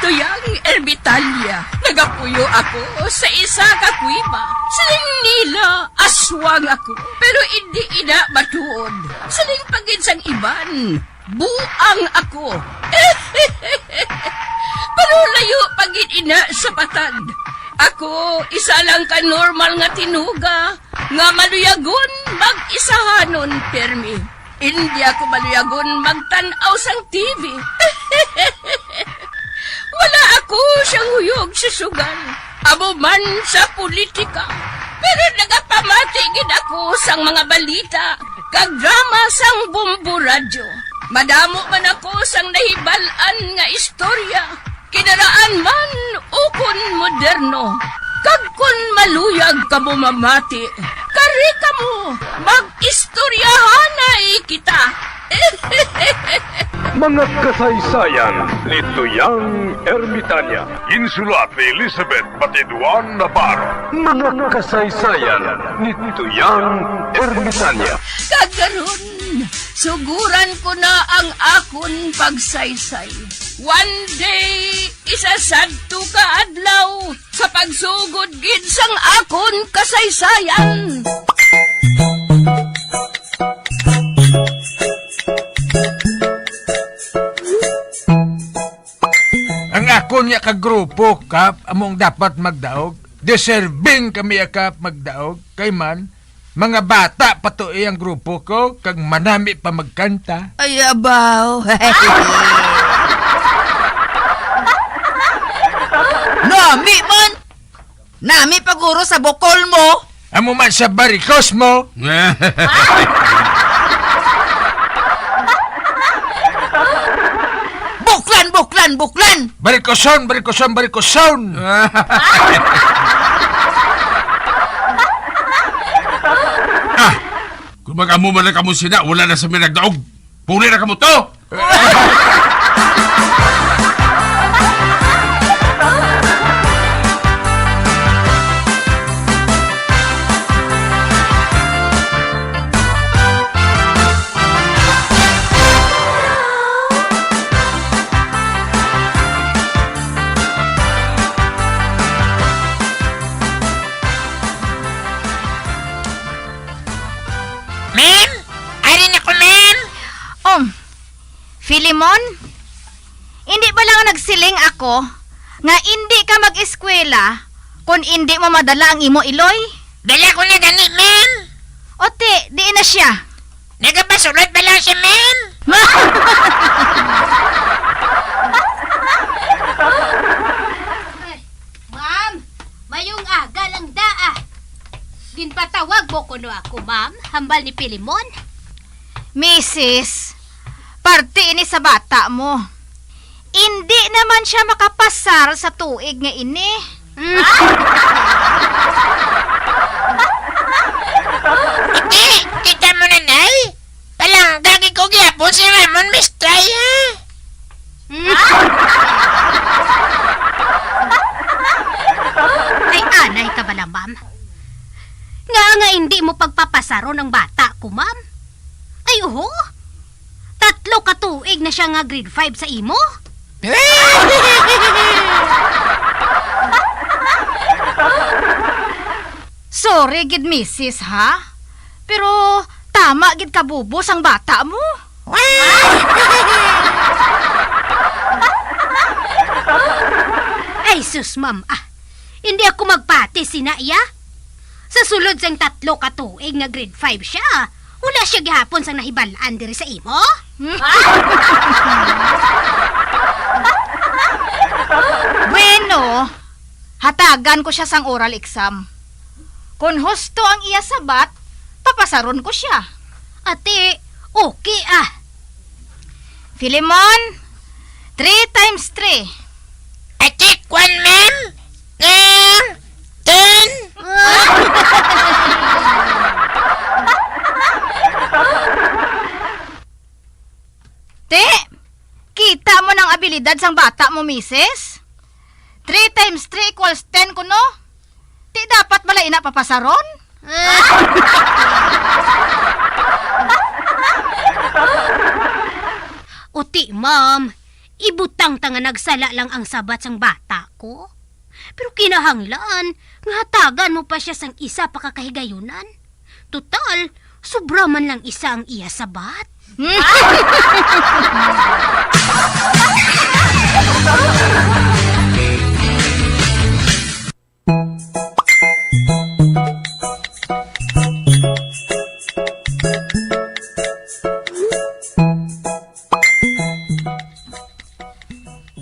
Tuyang Ermitalia. Nagapuyo ako sa isa ka kuiba. Siling nila, aswang ako. Pero hindi ina matuod. Siling paginsang iban, buang ako. Pero layo pagin ina sa patad. Ako, isa lang ka normal nga tinuga, nga maluyagon mag-isahanon permi. Hindi ako maluyagon magtanaw sang TV. Wala ako siyang huyog sa sugal, amo man sa politika. Pero nagapamati gid ako sang mga balita, kag drama sang Bumbu Radyo. Madamo man ako sang nahibalan nga istorya, kinaraan man ukon moderno. Kag kun maluyag ka mo mamati, kari ka mo, mag-istoryahanay kita. Mga kasaysayan ni Tuyang Ermitaña. Insulat ni Elizabeth Batiduan Navarro. Mga kasaysayan ni Tuyang Ermitaña. Kagaron, suguran ko na ang akon pagsaysay. One day, isasadto ka adlaw sa pagsugod gid sang akon kasaysayan. Ang akon nga kagrupo, Kap, among dapat magdaog. Deserving kami Kap magdaog. Kay man, mga bata patuloy ang grupo ko, kag manami pa magkanta. Ay, abaw. Nami man! Nami paguro sa bukol mo! Amo man sa barikos mo. Buklan! Barikoson. Kung mag-amo man na kamo sina, wala na sa may nagdaog. Puli na kamo to! Ma'am? Arin ako, ma'am? Filimon? Hindi ba lang nagsiling ako nga hindi ka mag-eskwela kung hindi mo madala ang imo iloy? Dala ko na gani, ma'am. Ote, di na siya. Nagapasulot ba lang siya, ma'am? Ma'am, mayong aga lang daa. Ginpatawag mo kuno ako, ma'am, hambal ni Pilimon. Mrs., parte ini sa bata mo. Hindi naman siya makapasar sa tuig nga ini. Kita mo na, nay. Palang gagi ko gyapon si Ramon Mistraya. Ay, anay ka ba lang, ma'am? Nga hindi mo pagpapasaro ng bata ko, ma'am? Ay, oho. 3 katuig na siya nga grade 5 sa imo? Sorry, gid Mrs., ha? Pero tama gid kabubos ang bata mo. Ay, sus, ma'am. Hindi ako magpati, sinaya. Sa sulod sang 3 katuig nga grade 5 siya, wala siya gihapon sang nahibalaan diri sa imo? Bueno, hatagan ko siya sang oral exam. Kung husto ang iya sabat, papasaron ko siya. Ate, okay Filimon, 3 times 3. Ate, kwan, ma'am? 10? Te, kita mo ng abilidad sang bata mo, Mrs. 3 times 3 equals 10 kuno. Ti dapat malay na papasaron? Uti, ma'am. ibutang ta nga nagsala lang ang sabat sang bata ko. Pero kinahanglan, nga hatagan mo pa siya sang isa pa kakahigayunan. Total, sobra man lang isa ang iya sabat.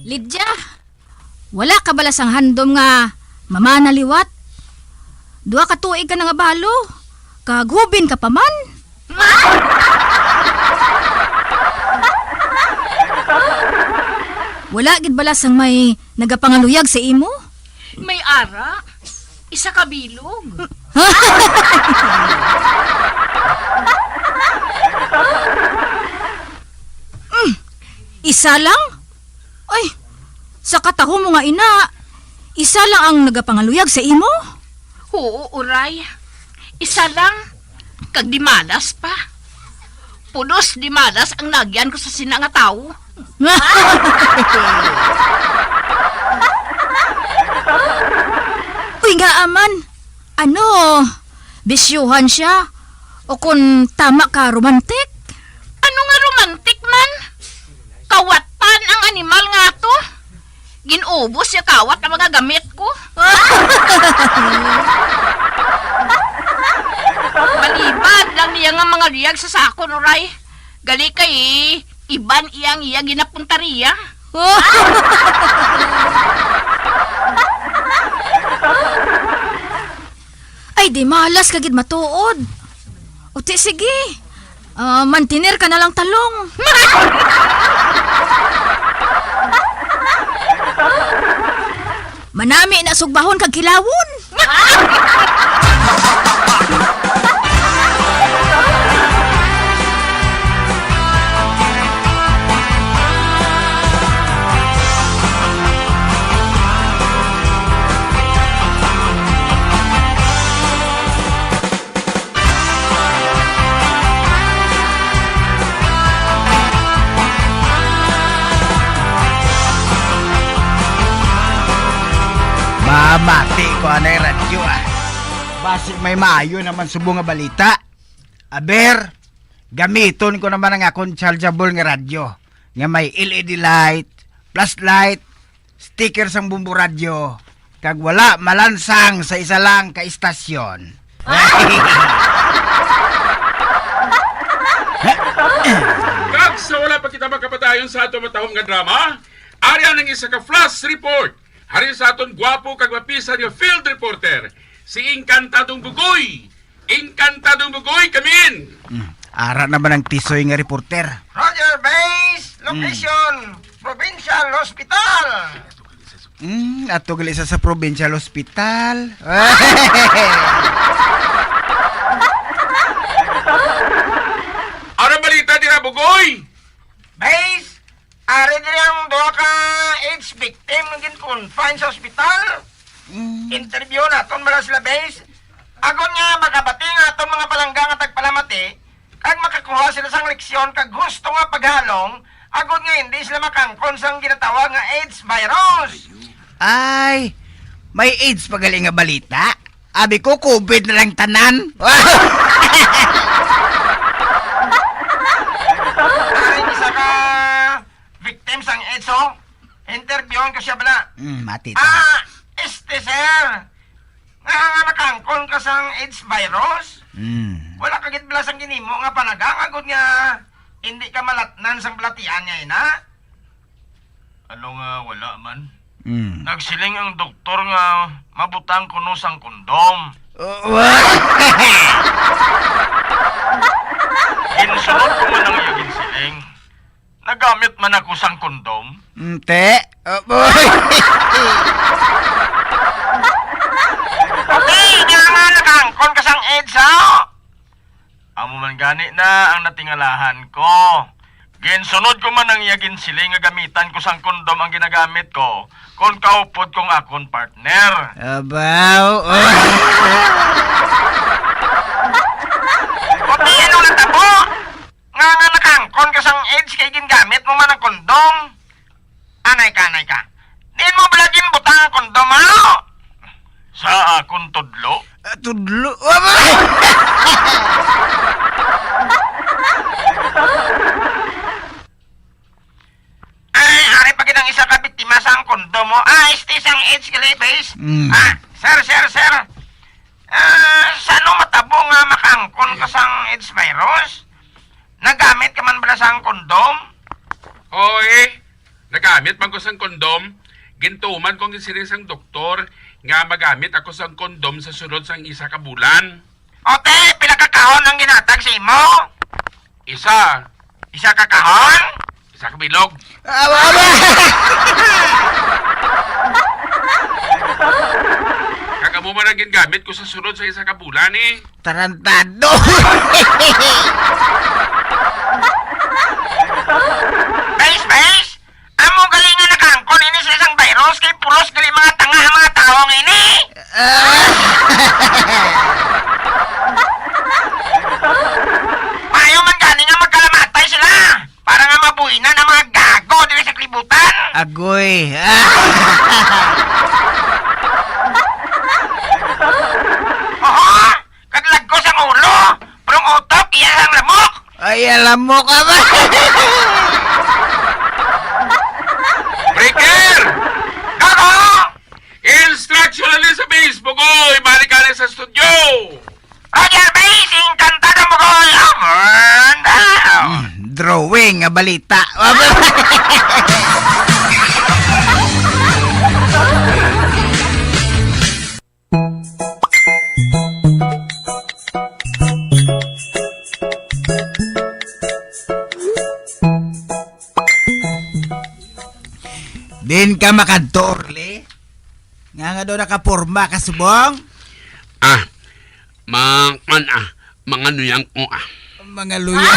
Lydia, wala ka bala sang handom nga mamanaliwat? Dua ka tuig ka na nga balo. Kaghubin ka pa man. Wala gid bala sang may nagapangaluyag sa imo? May ara. Isa ka bilog. Isa lang? Ay, sa kataho mo nga ina, isa lang ang nagapangaluyag sa imo? Oo, uray. Isa lang. Kag di malas pa. Pulos di malas ang nagyan ko sa sinanga tao. Uy nga aman, ano, bisyuhan siya? O kung tama ka romantik? Ano nga romantik man? Kawatan ang animal nga to. Ginubos yung kawat na mga gamit ko. Balibad lang niya nga mga liyag sa sakon, uray. Gali kay, iban iyang iya ginapuntariya. Ay, di malas kagid matuod. Uti, sige. Mantinir ka na lang talong. Manami na sugbahon kag kilawon. Mamati ko anay radyo Basig may maayo naman subo nga balita. Aber, gamiton ko naman ang akong chargeable nga radyo. Nga may LED light, flashlight, sticker sang bumbu radyo. Kag wala malansang sa isa lang ka istasyon. Kag sa wala pa kita magkapatayon sa ato matahong nga drama, ariyan ang isa ka flash report. Hari sa aton gwapo kag mapisan nga field reporter, si Encantadong Bugoy. Encantadong Bugoy, kamin! Ara naman ang tisoy nga reporter. Roger Base, location, Provincial Hospital. Ato gali sa Provincial Hospital. Ano balita dira, Bugoy? Base, ari diri ang duha ka AIDS victim nga gin-confine sa ospital. Interview naton mala sila, Base. Agon nga magabati nga atong mga palangga nga tagpalamati, kag makakuha sila sang leksyon kag gusto nga paghalong, agon nga hindi sila makangkon sang ginatawag nga AIDS virus. Ay, may AIDS pagaling nga balita. Abi ko, COVID na lang tanan. Ay, isa ka victim sang AIDS, oh. Interviewon ko siya bala. Mati Sir. Nga nakangkon ka sang AIDS virus? Wala ka git bala sang ginimo nga panagangagod nga hindi ka malatnan sang balatian niya, ina? Ano nga wala man? Nagsiling ang doktor nga mabutang kuno sang kondom. Insunod ko man ang iyagin siling. Nagamit man ako sang kondom. Te. Okay, nga nakangkon ka sang AIDS, ha? Amo man gani na ang natingalahan ko. Ginsunod ko man ang iyagin siling nga gamitan ko sang kondom ang ginagamit ko kung kaupod kong akon partner. Abaw. Okay, ano natabo? Nga nakangkon ka sang AIDS kay gingamit mo man ang kondom. Anay ka. Diin mo balagin butang ang kondom, ano? Sa akong tudlo? Tudlo. Ay, ari pa ginang isa ka biktima sa ang kondom mo. Este sang AIDS ka base. Mm. Sir. Sano matabo nga makaangkon ka sang AIDS virus? Nagamit ka man bala sa ang kondom? Oy, nagamit man ko sang kondom. Gintuman kong gisiring sang doktor nga magamit ako sang kondom sa sunod sang isa ka bulan. Ote, pila ka kahon ang ginatag sa imo? Isa Ka kahon? ka bilog. Kagamo man ang gingamit ko sa sunod sa isa ka bulan eh. Tarantado. Base? Amo galing nga nakaangkon ini sa isang virus kay pulos gali mga tanga ang mga taong ini. Payo man gani nga magkalamatay sila para nga mabuhinan ang mga gago dili sa klibutan. Agoy. Oo, kaglagko sa ulo, prong utok iya ang lamok. Ay, alam mo ka ba? Breaker! Gago! Instruction ulit sa Facebook ko! Ibalik ka rin sa studio! Roger Base, encantado mo ko. Over now. Drawing nga balita. Din ka makadto, Orly? Nga daw nakaporma ka subong? Mga nuyang ko Mga luya.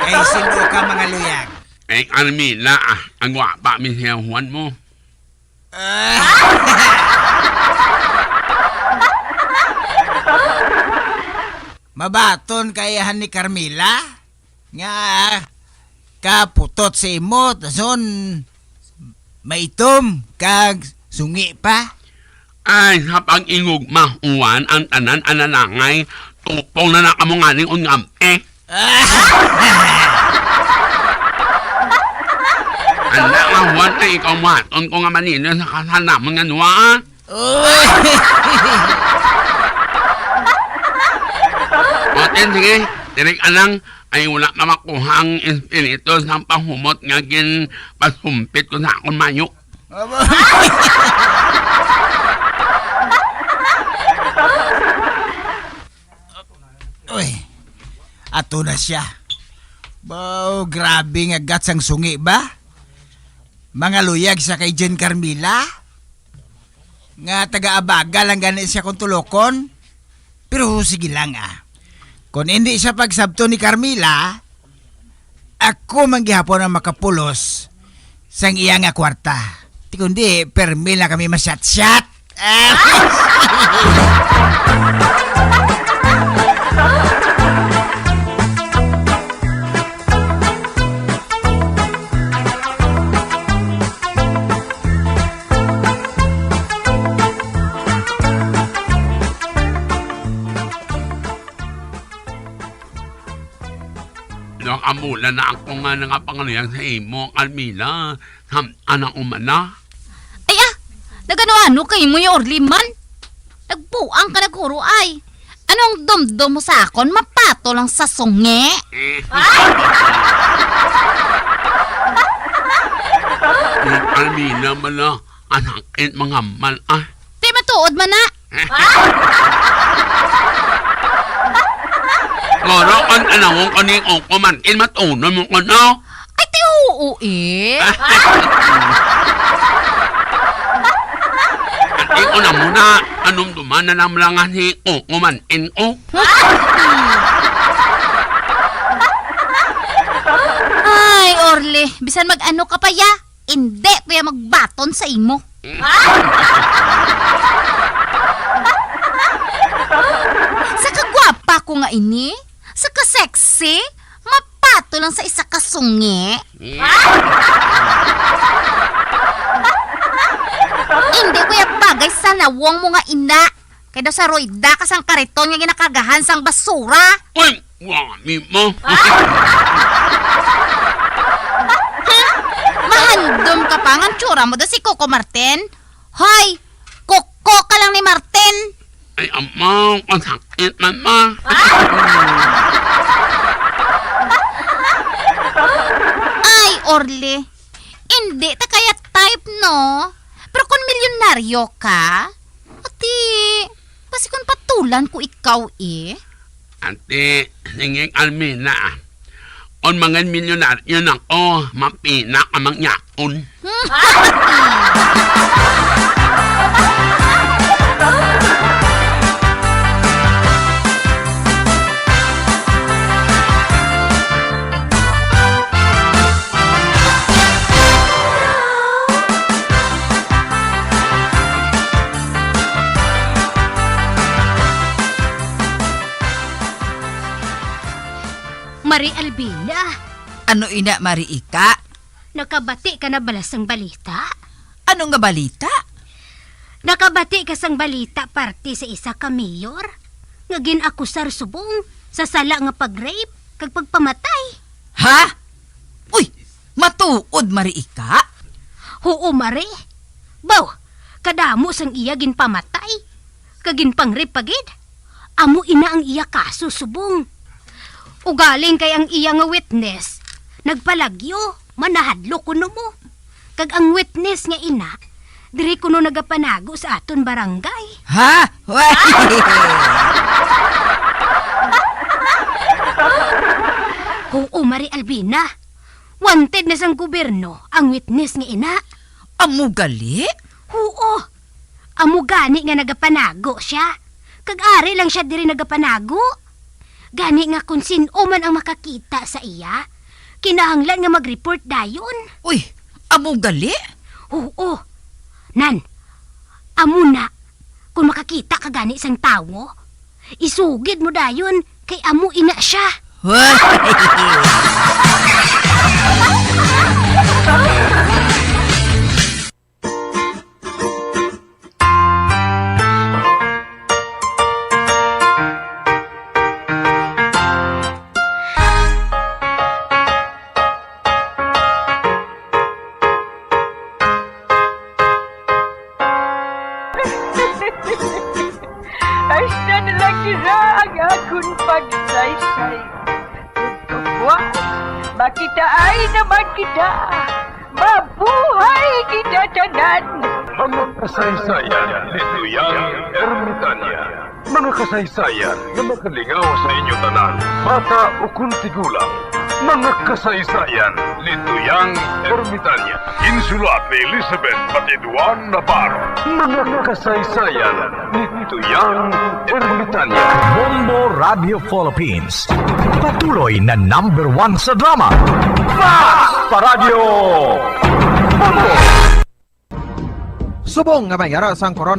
Kay sino ka mga luyag? Eh, Carmela ang gwapa mi siya Juan mo. Mabaton kayahan ni Carmela? Nga kaputot sa imo, tason maitom, kag sungi pa. Ay, hapang ingugma, uwan, ang tanan, ananangay, tupong na nakamong aning ungam, Anda nga, Juan, kay ikaw maton ko nga manila sa kasalaman nga nuwa. Oten, sige, tinig anang, ay wala na makuha ang espiritu sa pahumot nga gin pasumpit ko sa akong mayo. Uy, ato na siya. Wow, grabe nga gats ang sungi ba? Mga luyag sa kay Jen Carmela? Nga taga-abaga lang ganit siya kung tulokon? Pero sige lang Kung hindi siya pagsabto ni Carmela, ako manggihapon ang makapulos sang iya nga kwarta. Di kundi, permil na kami masyat-syat. Nakamulan na ako nga nangapangalayang sa imo, Carmela. Anak umana. Ay nagano kay mo yung Orly man? Nagbuang ka naguro ay. Anong dumdum mo sa akon? Mapato lang sa sungi? Carmela man na, anakin mga man Di matuod man na. Ngoro kan anawong kaning o kumanin matunon mo ko no? Ay ti oo Ati ko na muna, anong duman na naman lang ni o kumanin ko? Ay Orly, bisan mag-ano ka pa ya? Hindi kuya magbaton sa imo. Sa kagwapa ko nga ini, sa ka-sexy, Bato lang sa isa kasungi. Hindi ko yung bagay sa nawong mo nga ina. Kaya daw sa roida ka sang kariton nga ginakagahan sang basura. Uy, wami mo. Mahandom ka pa nga tsura mo daw si Coco Martin. Hoy, Coco ka lang ni Martin. Ay, amaw, ang sakit man ma. Ay, Orly. Hindi ta kaya type, no? Pero kung milyonaryo ka, ati, basi kung patulan ko ikaw eh. Ate, ninging Almina. On mga milyonaryo na ko, mapina ka mangyakon. Mari Albina, Ano ina, Mariika? nakabati ka na balas ang balita? Ano nga balita? Nakabati ka sang balita parte sa isa ka mayor? Nga ginakusar subong sa sala nga pag-rape kag pagpamatay. Ha? Uy, matuod, Mariika? Oo, Mari. Baw, kadamo sang iya ginpamatay. Kagin pang-rape pagid. Amo ina ang iya kaso subong. Ugaling kay ang iya nga witness, nagpalagyo, manahadlo kuno mo. Kag ang witness nga ina, diri kuno nagapanago sa aton barangay. Ha? Uy! Oo, Mari Albina. Wanted na sang gobyerno ang witness nga ina. Amo gali? Oo. Amo gani nga nagapanago siya. Kag ari lang siya diri nagapanago. Gani nga kung sino man ang makakita sa iya, kinahanglan nga mag-report dayon. Uy, amo gali? Oo. Nan, amo na. Kung makakita ka gani sang tawo, isugid mo dayon kay amo ina siya. Uy! Hasta na lang kira ang akong pagsaysay. Buwan, makita ay naman kita. Mabuhay kita tanan. Mga kasaysayan ni Tuyang Ermitanya. Mga kasaysayan nga makalingaw sa inyo tanan, bata o kuntigulang. Mga kasaysayan ni Tuyang Ermitanya. Insulat ni Elizabeth Batiduan Navarro. Mga kasaysayan ni Tuyang Ermitanya. Bombo Radio Philippines. Patuloy na #1 sa drama. Paradyo! Subong nga mayara sang corona